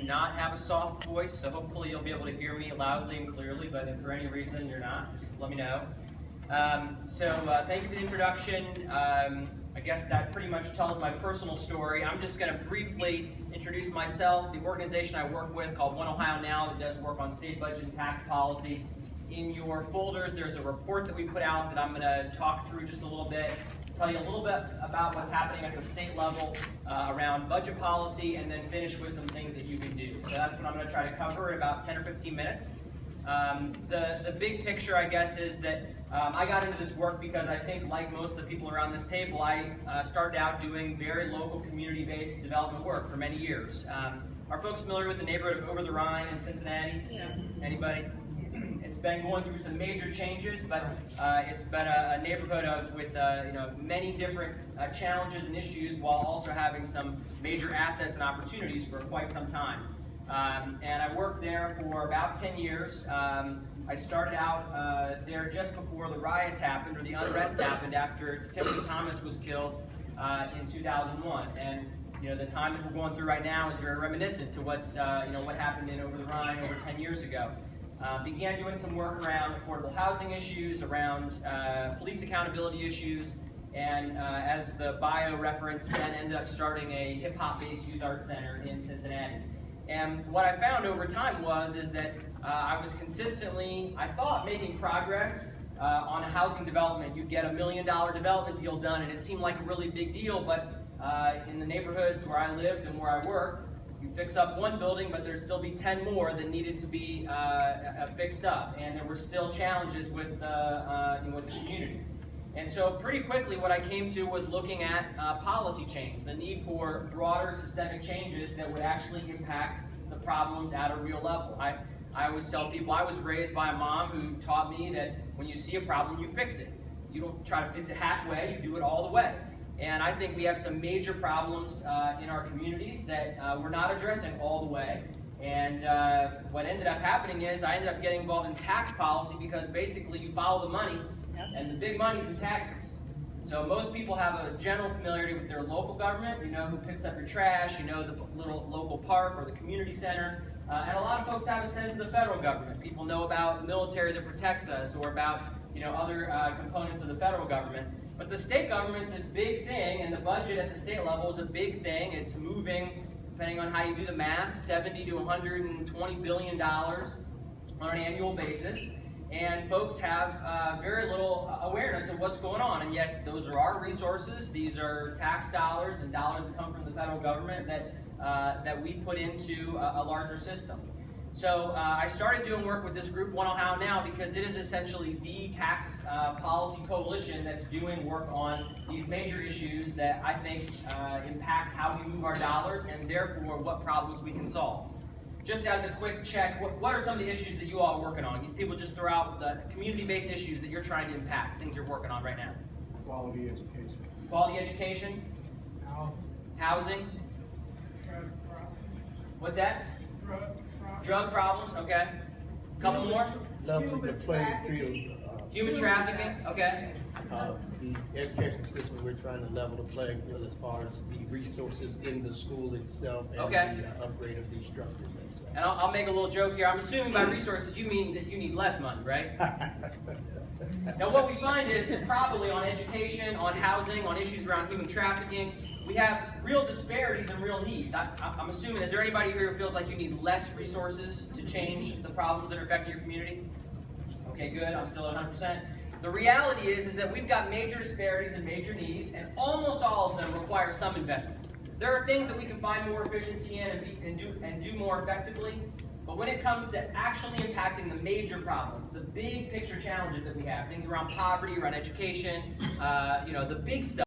not have a soft voice, so hopefully you'll be able to hear me loudly and clearly, but if for any reason you're not, just let me know. Thank you for the introduction. I guess that pretty much tells my personal story. I'm just going to briefly introduce myself, the organization I work with called One Ohio Now that does work on state budget and tax policy. In your folders, there's a report that we put out that I'm going to talk through just a little bit, tell you a little bit about what's happening at the state level around budget policy, and then finish with some things that you can do. So that's what I'm going to try to cover in about 10 or 15 minutes. The big picture, I guess, is that I got into this work because I think, like most of the people around this table, I started out doing very local community-based development work for many years. Are folks familiar with the neighborhood of Over the Rhine in Cincinnati? Yeah. Anybody? It's been going through some major changes, but it's been a neighborhood with many different challenges and issues, while also having some major assets and opportunities for quite some time. And I worked there for about 10 years. I started out there just before the riots happened, or the unrest happened, after Timothy Thomas was killed in 2001. And the time that we're going through right now is very reminiscent to what happened in Over the Rhine over 10 years ago. Began doing some work around affordable housing issues, around police accountability issues, and as the bio referenced, then ended up starting a hip-hop based youth arts center in Cincinnati. And what I found over time is that I was consistently, I thought, making progress on a housing development. You'd get $1 million development deal done, and it seemed like a really big deal, but in the neighborhoods where I lived and where I worked, you fix up one building, but there'd still be 10 more that needed to be fixed up, and there were still challenges with the community. And so pretty quickly what I came to was looking at policy change, the need for broader systemic changes that would actually impact the problems at a real level. I always tell people I was raised by a mom who taught me that when you see a problem, you fix it. You don't try to fix it halfway, you do it all the way. And I think we have some major problems in our communities that we're not addressing all the way. And what ended up happening is I ended up getting involved in tax policy, because basically you follow the money, and the big money's in taxes. So most people have a general familiarity with their local government. You know who picks up your trash, you know the little local park or the community center. And a lot of folks have a sense of the federal government. People know about the military that protects us, or about other components of the federal government. But the state government's this big thing, and the budget at the state level is a big thing. It's moving, depending on how you do the math, $70 to $120 billion on an annual basis. And folks have very little awareness of what's going on, and yet those are our resources. These are tax dollars and dollars that come from the federal government that we put into a larger system. So I started doing work with this group, One Ohio Now, because it is essentially the tax policy coalition that's doing work on these major issues that I think impact how we move our dollars, and therefore what problems we can solve. Just as a quick check, what are some of the issues that you all are working on? People just throw out the community-based issues that you're trying to impact, things you're working on right now. Quality education. Quality education? Housing? Drug problems. What's that? Drug problems. Drug problems, okay. Couple more? Leveling the playing field. Human trafficking, okay. The education system, we're trying to level the playing field as far as the resources in the school itself, and Okay. the upgrade of these structures themselves. And I'll make a little joke here. I'm assuming by resources you mean that you need less money, right? Now what we find is probably on education, on housing, on issues around human trafficking, we have real disparities and real needs. I'm assuming, is there anybody here who feels like you need less resources to change the problems that are affecting your community? Okay, good, I'm still at 100%. The reality is that we've got major disparities and major needs, and almost all of them require some investment. There are things that we can find more efficiency in and do more effectively, but when it comes to actually impacting the major problems, the big picture challenges that we have, things around poverty, around education, the big stuff,